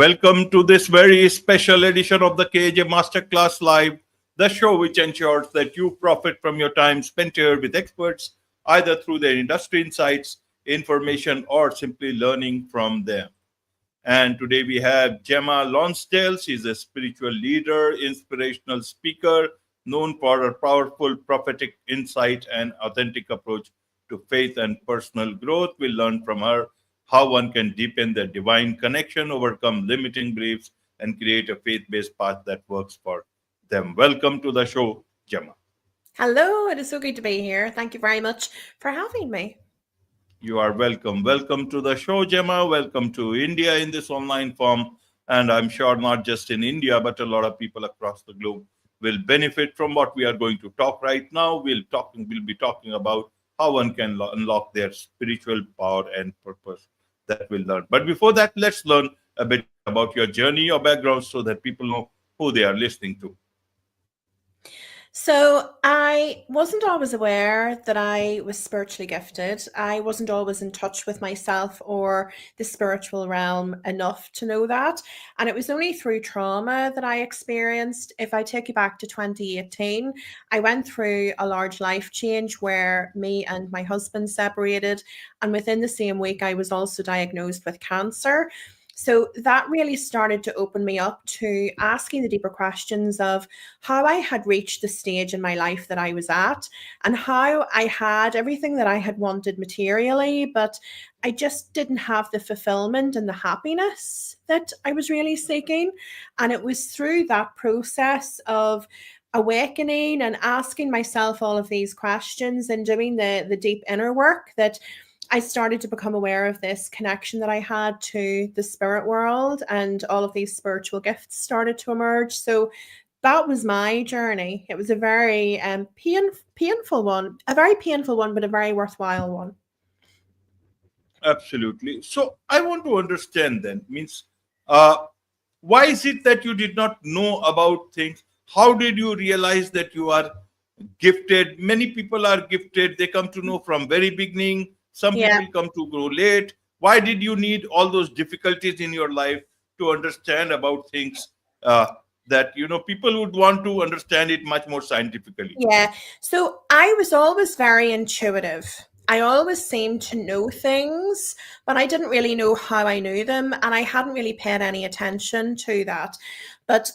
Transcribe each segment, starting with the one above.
Welcome to this very special edition of the KJ Masterclass Live, the show which ensures that you profit from your time spent here with experts, either through their industry insights, information, or simply learning from them. And today we have Gemma Lonsdale. She's a spiritual leader, inspirational speaker, known for her powerful prophetic insight and authentic approach to faith and personal growth. We'll learn from her how one can deepen their divine connection, overcome limiting beliefs, and create a faith based path that works for them. Welcome to the show, Gemma. Hello, it is so good to be here. Thank you very much for having me. You are welcome. Welcome to the show, Gemma. Welcome to India in this online form. And I'm sure not just in India, but a lot of people across the globe will benefit from what we are going to talk right now. We'll be talking about how one can unlock their spiritual power and purpose that we'll learn. But before that, let's learn a bit about your journey, your background, so that people know who they are listening to. So, I wasn't always aware that I was spiritually gifted. I wasn't always in touch with myself or the spiritual realm enough to know that. And it was only through trauma that I experienced. If I take you back to 2018, I went through a large life change where me and my husband separated. And within the same week, I was also diagnosed with cancer. So that really started to open me up to asking the deeper questions of how I had reached the stage in my life that I was at and how I had everything that I had wanted materially, but I just didn't have the fulfillment and the happiness that I was really seeking. And it was through that process of awakening and asking myself all of these questions and doing the deep inner work that I started to become aware of this connection that I had to the spirit world, and all of these spiritual gifts started to emerge. So that was my journey. It was a very painful one, but a very worthwhile one. Absolutely. So I want to understand then, means uh, why is it that you did not know about things? How did you realize that you are gifted? Many people are gifted. They come to know from very beginning. Some Yeah. people come to grow late. Why did you need all those difficulties in your life to understand about things that people would want to understand it much more scientifically? Yeah. So I was always very intuitive. I always seemed to know things, but I didn't really know how I knew them. And I hadn't really paid any attention to that. But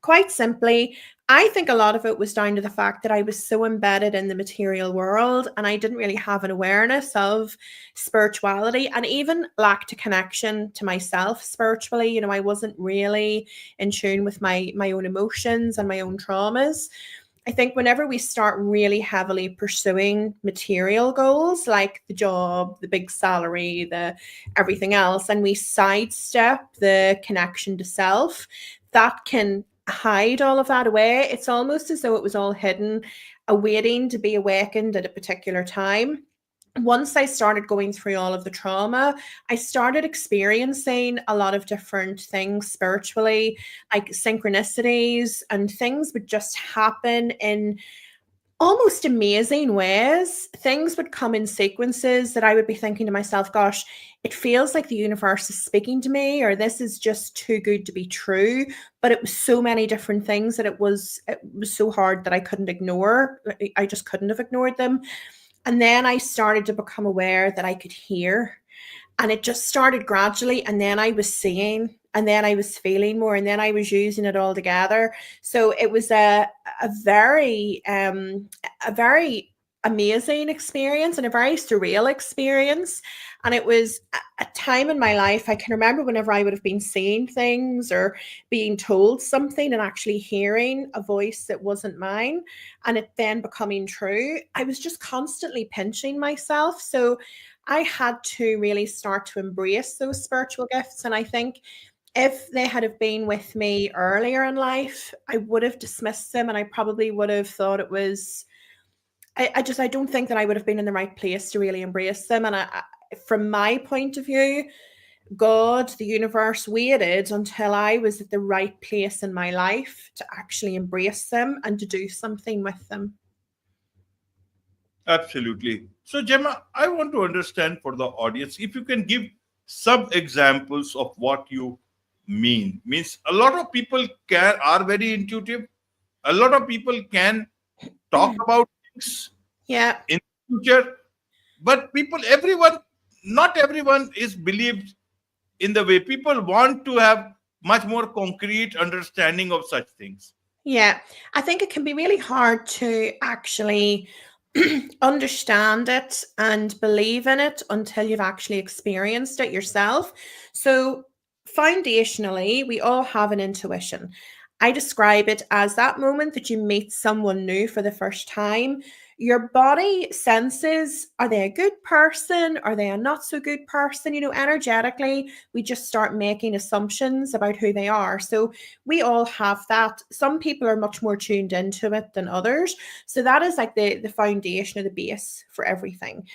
quite simply, I think a lot of it was down to the fact that I was so embedded in the material world and I didn't really have an awareness of spirituality and even lacked a connection to myself spiritually. I wasn't really in tune with my own emotions and my own traumas. I think whenever we start really heavily pursuing material goals like the job, the big salary, the everything else, and we sidestep the connection to self, that can hide all of that away. It's almost as though it was all hidden, awaiting to be awakened at a particular time. Once I started going through all of the trauma, I started experiencing a lot of different things spiritually, like synchronicities, and things would just happen in almost amazing ways. Things would come in sequences that I would be thinking to myself, gosh, it feels like the universe is speaking to me, or this is just too good to be true. But it was so many different things that it was so hard that I couldn't ignore. I just couldn't have ignored them. And then I started to become aware that I could hear. And it just started gradually. And then I was seeing, and then I was feeling more, and then I was using it all together. So it was a very a very amazing experience and a very surreal experience. And it was a time in my life I can remember whenever I would have been seeing things or being told something and actually hearing a voice that wasn't mine and it then becoming true. I was just constantly pinching myself. So I had to really start to embrace those spiritual gifts. And I think if they had have been with me earlier in life, I would have dismissed them and I probably would have thought it was, I don't think that I would have been in the right place to really embrace them. And from my point of view, God, the universe waited until I was at the right place in my life to actually embrace them and to do something with them. Absolutely. So, Gemma, I want to understand for the audience if you can give some examples of what you mean? Means a lot of people can are very intuitive. A lot of people can talk about things Yeah. in future, but everyone, not everyone is believed in the way people want to have much more concrete understanding of such things. Yeah, I think it can be really hard to actually understand it and believe in it until you've actually experienced it yourself. So, foundationally, we all have an intuition. I describe it as that moment that you meet someone new for the first time. Your body senses, are they a good person? Are they a not so good person? Energetically, we just start making assumptions about who they are. So, we all have that. Some people are much more tuned into it than others. So that is like the foundation or the base for everything.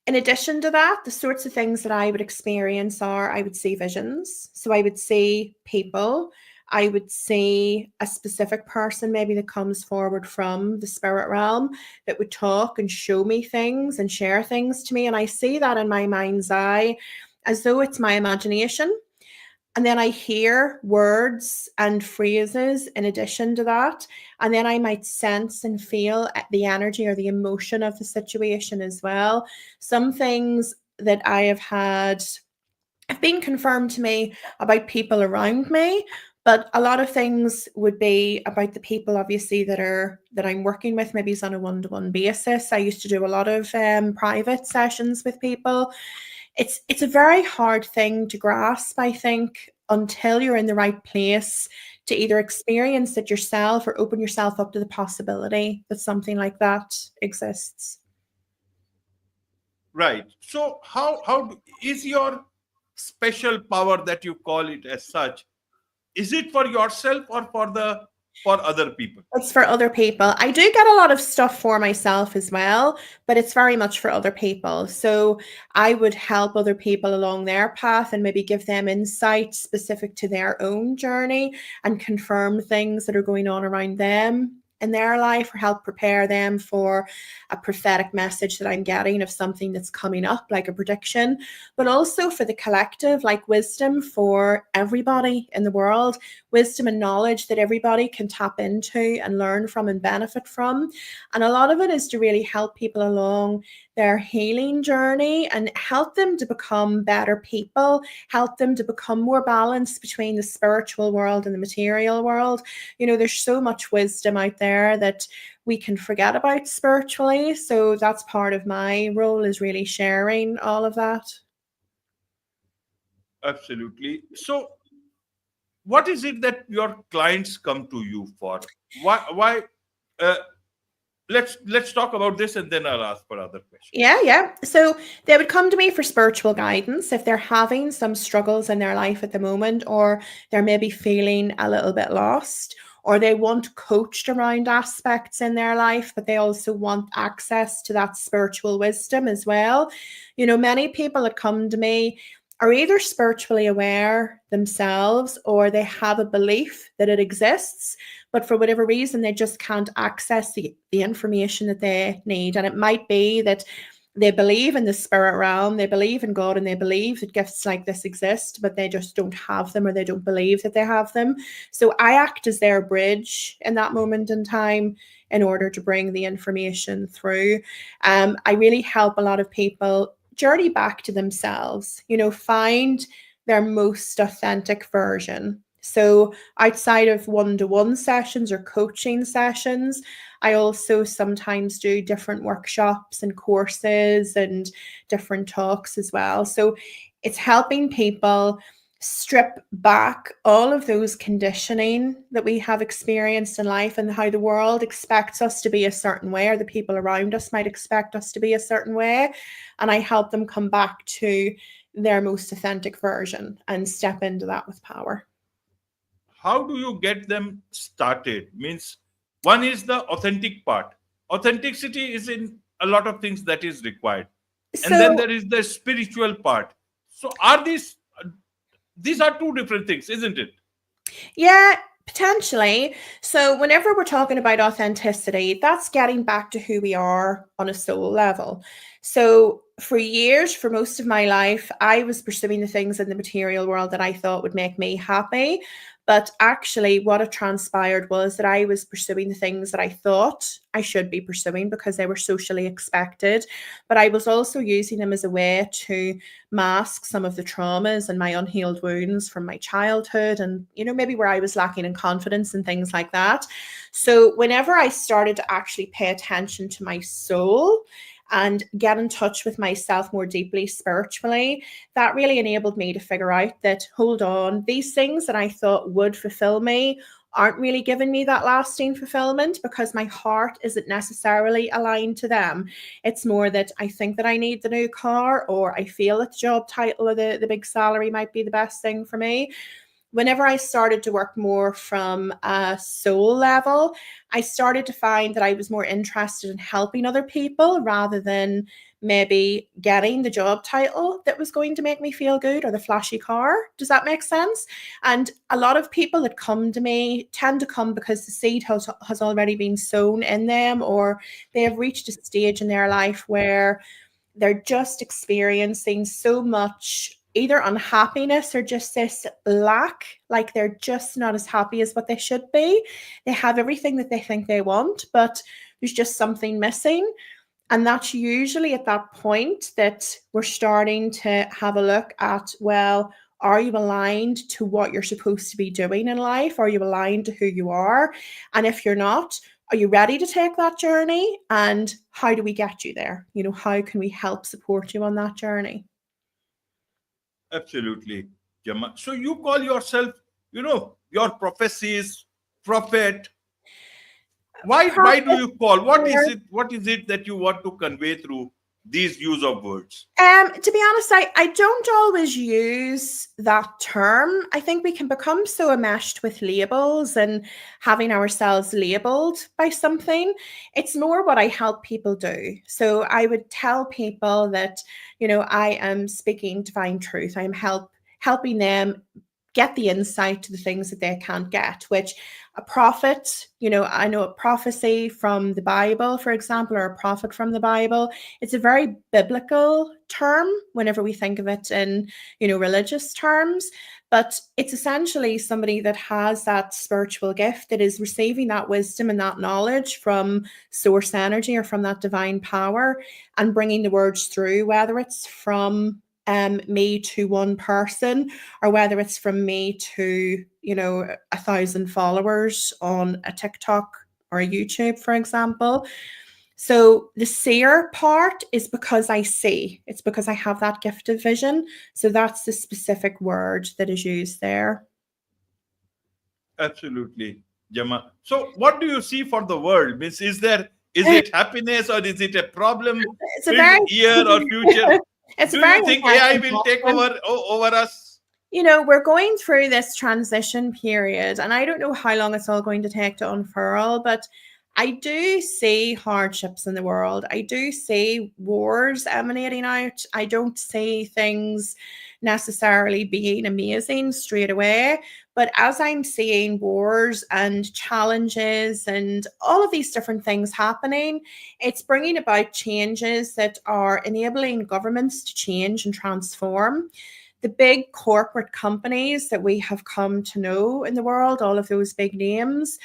In addition to that, the sorts of things that I would experience are I would see visions. So I would see people. I would see a specific person maybe that comes forward from the spirit realm that would talk and show me things and share things to me. And I see that in my mind's eye as though it's my imagination. And then I hear words and phrases in addition to that. And then I might sense and feel the energy or the emotion of the situation as well. Some things that I have been confirmed to me about people around me, but a lot of things would be about the people obviously that I'm working with, maybe it's on a one-to-one basis. I used to do a lot of private sessions with people. It's a very hard thing to grasp, I think, until you're in the right place to either experience it yourself or open yourself up to the possibility that something like that exists. Right. So is your special power that you call it as such? Is it for yourself or for other people? It's for other people. I do get a lot of stuff for myself as well, but it's very much for other people. So I would help other people along their path and maybe give them insight specific to their own journey and confirm things that are going on around them in their life or help prepare them for a prophetic message that I'm getting of something that's coming up, like a prediction, but also for the collective, like wisdom for everybody in the world, wisdom and knowledge that everybody can tap into and learn from and benefit from. And a lot of it is to really help people along their healing journey and help them to become better people, help them to become more balanced between the spiritual world and the material world. There's so much wisdom out there that we can forget about spiritually. So that's part of my role, is really sharing all of that. Absolutely. So what is it that your clients come to you for? Why uh, let's talk about this and then I'll ask for other questions. Yeah. So they would come to me for spiritual guidance if they're having some struggles in their life at the moment, or they're maybe feeling a little bit lost, or they want coached around aspects in their life, but they also want access to that spiritual wisdom as well. Many people that come to me are either spiritually aware themselves or they have a belief that it exists, but for whatever reason, they just can't access the information that they need. And it might be that they believe in the spirit realm, they believe in God, and they believe that gifts like this exist, but they just don't have them or they don't believe that they have them. So I act as their bridge in that moment in time in order to bring the information through. I really help a lot of people journey back to themselves, find their most authentic version. So outside of one-to-one sessions or coaching sessions, I also sometimes do different workshops and courses and different talks as well. So it's helping people strip back all of those conditioning that we have experienced in life and how the world expects us to be a certain way, or the people around us might expect us to be a certain way. And I help them come back to their most authentic version and step into that with power. How do you get them started? Means one is the authentic part. Authenticity is in a lot of things that is required, and then So, there is the spiritual part. So are these are two different things, isn't it? yeah, Potentially. So, whenever we're talking about authenticity, that's getting back to who we are on a soul level. So, for years, for most of my life, I was pursuing the things in the material world that I thought would make me happy. But actually, what had transpired was that I was pursuing the things that I thought I should be pursuing because they were socially expected. But I was also using them as a way to mask some of the traumas and my unhealed wounds from my childhood and, maybe where I was lacking in confidence and things like that. So whenever I started to actually pay attention to my soul and get in touch with myself more deeply spiritually, that really enabled me to figure out that, hold on, these things that I thought would fulfill me aren't really giving me that lasting fulfillment because my heart isn't necessarily aligned to them. It's more that I think that I need the new car, or I feel that the job title or the big salary might be the best thing for me. Whenever I started to work more from a soul level, I started to find that I was more interested in helping other people rather than maybe getting the job title that was going to make me feel good or the flashy car. Does that make sense? And a lot of people that come to me tend to come because the seed has already been sown in them, or they have reached a stage in their life where they're just experiencing so much either unhappiness or just this lack, like they're just not as happy as what they should be. They have everything that they think they want, but there's just something missing. And that's usually at that point that we're starting to have a look at, well, are you aligned to what you're supposed to be doing in life? Are you aligned to who you are? And if you're not, are you ready to take that journey? And how do we get you there? How can we help support you on that journey? Absolutely, Gemma. So you call yourself, your prophecy is prophet. Why do you call? What is it that you want to convey through these use of words? To be honest, I don't always use that term. I think we can become so enmeshed with labels and having ourselves labeled by something. It's more what I help people do. So I would tell people that, I am speaking divine truth. I am helping them get the insight to the things that they can't get, which a prophet, I know a prophecy from the Bible, for example, or a prophet from the Bible. It's a very biblical term whenever we think of it in, religious terms. But it's essentially somebody that has that spiritual gift that is receiving that wisdom and that knowledge from source energy or from that divine power and bringing the words through, whether it's from me to one person or whether it's from me to 1,000 followers on a TikTok or a YouTube, for example. So the seer part is because I see. It's because I have that gift of vision. So that's the specific word that is used there. Absolutely, Gemma. So what do you see for the world? Means is it happiness, or is it a problem It's a filled very year or future? it's a Do very you think AI interesting will take question. over us? We're going through this transition period, and I don't know how long it's all going to take to unfurl, but I do see hardships in the world. I do see wars emanating out. I don't see things necessarily being amazing straight away. But as I'm seeing wars and challenges and all of these different things happening, it's bringing about changes that are enabling governments to change and transform. The big corporate companies that we have come to know in the world, all of those big names,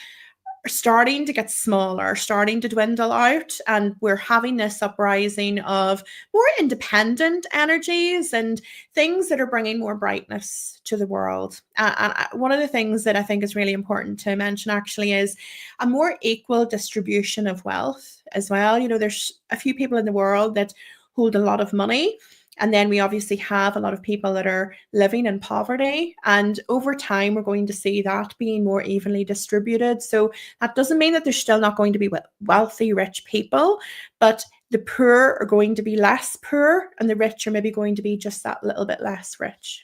are starting to get smaller, starting to dwindle out. And we're having this uprising of more independent energies and things that are bringing more brightness to the world. And one of the things that I think is really important to mention actually is a more equal distribution of wealth as well. There's a few people in the world that hold a lot of money. And then we obviously have a lot of people that are living in poverty. And over time, we're going to see that being more evenly distributed. So that doesn't mean that there's still not going to be wealthy, rich people, but the poor are going to be less poor and the rich are maybe going to be just that little bit less rich.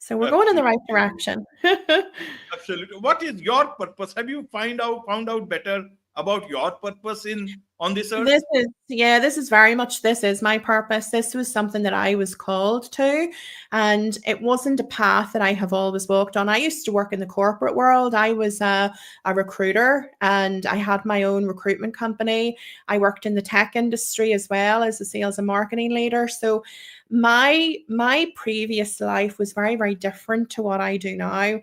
So we're going in the right Absolutely. direction. Absolutely. What is your purpose? Have you found out better about your purpose in on this earth? This is my purpose. This was something that I was called to, and it wasn't a path that I have always walked on. I used to work in the corporate world. I was a recruiter, and I had my own recruitment company. I worked in the tech industry as well as a sales and marketing leader. So my previous life was very, very different to what I do now.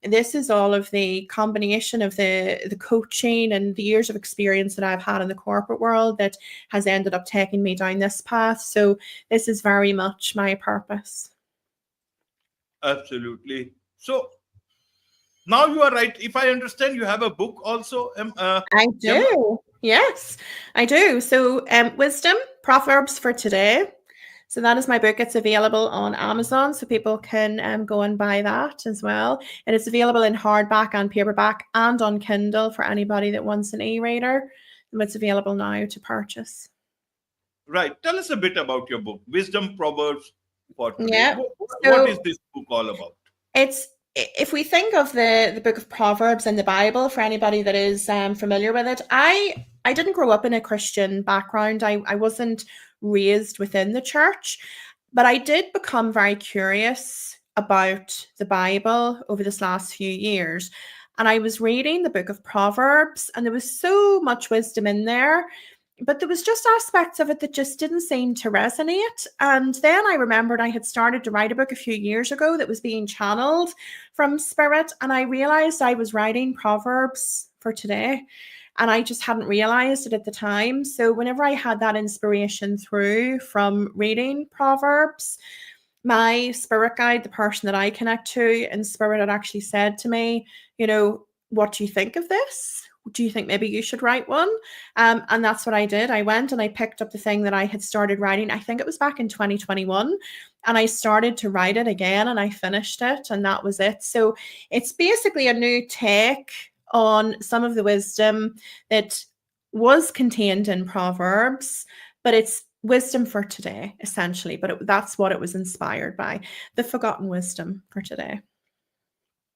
This is all of the combination of the coaching and the years of experience that I've had in the corporate world that has ended up taking me down this path. So this is very much my purpose. Absolutely. So now you are right. If I understand, you have a book also, I Gemma. do. Yes, I do. So wisdom, Proverbs for today. So that is my book. It's available on Amazon, so people can go and buy that as well. And it's available in hardback and paperback and on Kindle for anybody that wants an e-reader. And it's available now to purchase. Right. Tell us a bit about your book, Wisdom Proverbs for Today. Yeah. What So is this book all about? it's if we think of the book of Proverbs in the Bible, for anybody that is familiar with it, I didn't grow up in a Christian background. I wasn't raised within the church, but I did become very curious about the Bible over this last few years. And I was reading the book of Proverbs, and there was so much wisdom in there, but there was just aspects of it that just didn't seem to resonate. And then I remembered I had started to write a book a few years ago that was being channeled from spirit, and I realized I was writing Proverbs for today, and I just hadn't realized it at the time. So whenever I had that inspiration through from reading Proverbs, my spirit guide, the person that I connect to in spirit, had actually said to me, what do you think of this? Do you think maybe you should write one? And that's what I did. I went and I picked up the thing that I had started writing. I think it was back in 2021. And I started to write it again and I finished it. And that was it. So it's basically a new take on some of the wisdom that was contained in Proverbs, but it's wisdom for today, essentially. But that's what it was inspired by, the forgotten wisdom for today.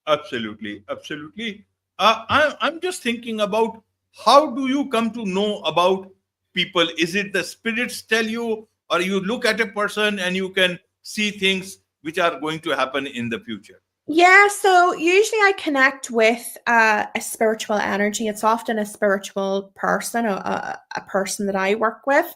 Absolutely. Absolutely. I'm just thinking about how do you come to know about people? Is it the spirits tell you, or you look at a person and you can see things which are going to happen in the future? Yeah, so usually I connect with a spiritual energy. It's often a spiritual person, a person that I work with,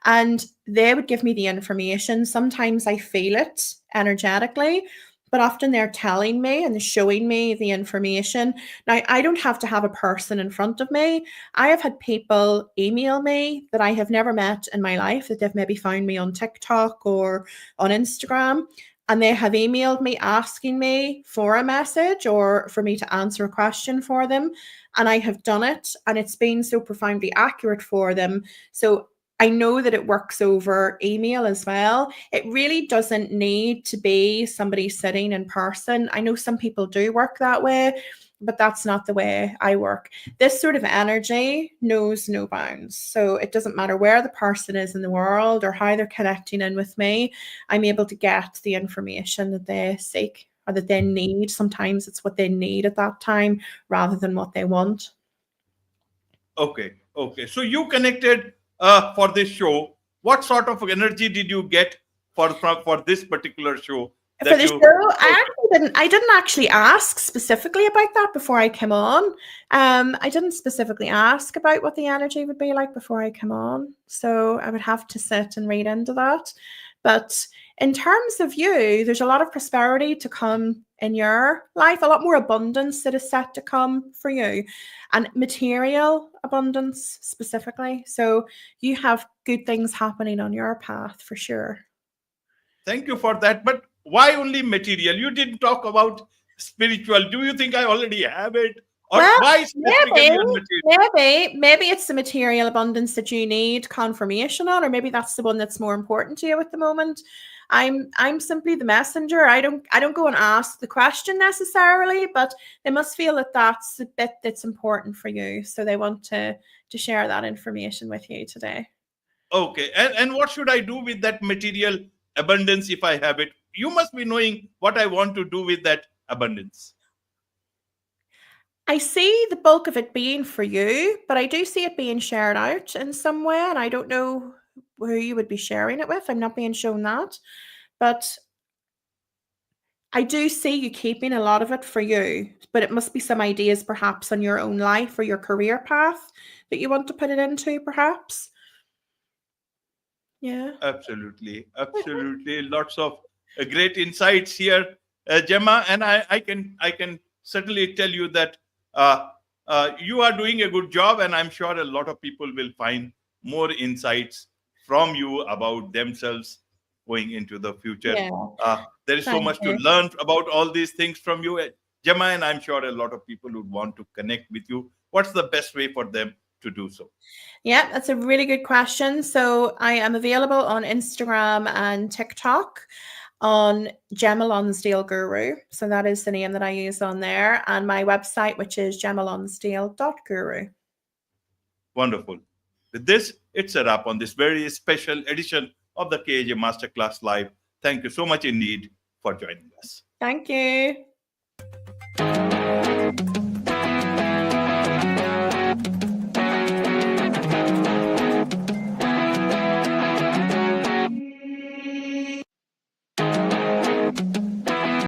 and they would give me the information. Sometimes I feel it energetically, but often they're telling me and showing me the information. Now, I don't have to have a person in front of me. I have had people email me that I have never met in my life, that they've maybe found me on TikTok or on Instagram, and they have emailed me asking me for a message or for me to answer a question for them. And I have done it, and it's been so profoundly accurate for them. So I know that it works over email as well. It really doesn't need to be somebody sitting in person. I know some people do work that way, but that's not the way I work. This sort of energy knows no bounds. So it doesn't matter where the person is in the world or how they're connecting in with me. I'm able to get the information that they seek or that they need. Sometimes it's what they need at that time rather than what they want. Okay. Okay. So you connected for this show. What sort of energy did you get for this particular show For that the you? show, Okay. I didn't actually ask specifically about that before I came on. I didn't specifically ask about what the energy would be like before I came on. So I would have to sit and read into that. But in terms of you, there's a lot of prosperity to come in your life, a lot more abundance that is set to come for you, and material abundance specifically. So you have good things happening on your path for sure. Thank you for that. But why only material? You didn't talk about spiritual. Do you think I already have it? Or Well, why maybe, specifically on material? maybe it's the material abundance that you need confirmation on, or maybe that's the one that's more important to you at the moment. I'm simply the messenger. I don't go and ask the question necessarily, but they must feel that that's the bit that's important for you, so they want to share that information with you today. Okay. And what should I do with that material abundance if I have it? You must be knowing what I want to do with that abundance. I see the bulk of it being for you, but I do see it being shared out in some way, and I don't know who you would be sharing it with. I'm not being shown that, but I do see you keeping a lot of it for you, but it must be some ideas perhaps on your own life or your career path that you want to put it into, perhaps. Yeah. Absolutely, absolutely. Lots of great insights here, Gemma, and I can certainly tell you that you are doing a good job, and I'm sure a lot of people will find more insights from you about themselves going into the future. Yeah. There is so Thank much to you. learn about all these things from you, Gemma, and I'm sure a lot of people would want to connect with you. What's the best way for them to do so? Yeah, that's a really good question. So I am available on Instagram and TikTok on Gemma Lonsdale Guru. So that is the name that I use on there. And my website, which is gemmalonsdale.guru. Wonderful. With this, it's a wrap on this very special edition of the KJ Masterclass Live. Thank you so much indeed for joining us. Thank you.